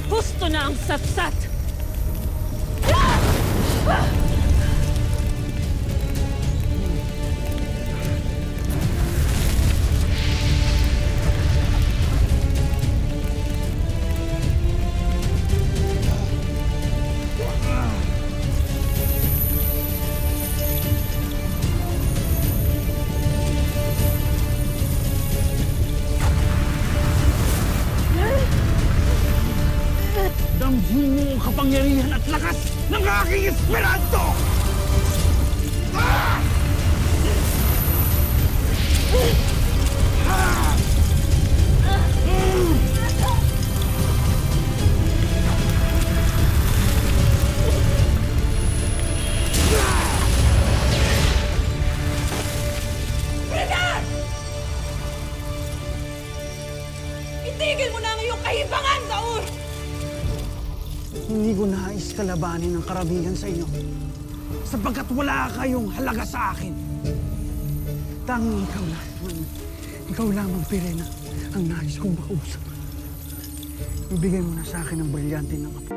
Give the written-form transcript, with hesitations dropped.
Husto na ang satsat! Damhin mo ang kapangyarihan at lakas ng aking Esperanto! Itigil mo na ang iyong kahibangan, Saur! Hindi ko nais kalabanin ang karamihan sa inyo sapagkat wala kayong halaga sa akin. Tanging ikaw lamang, Pirena, ang nais kong makausap. Ibigay mo na sa akin ang brilyante ng apo.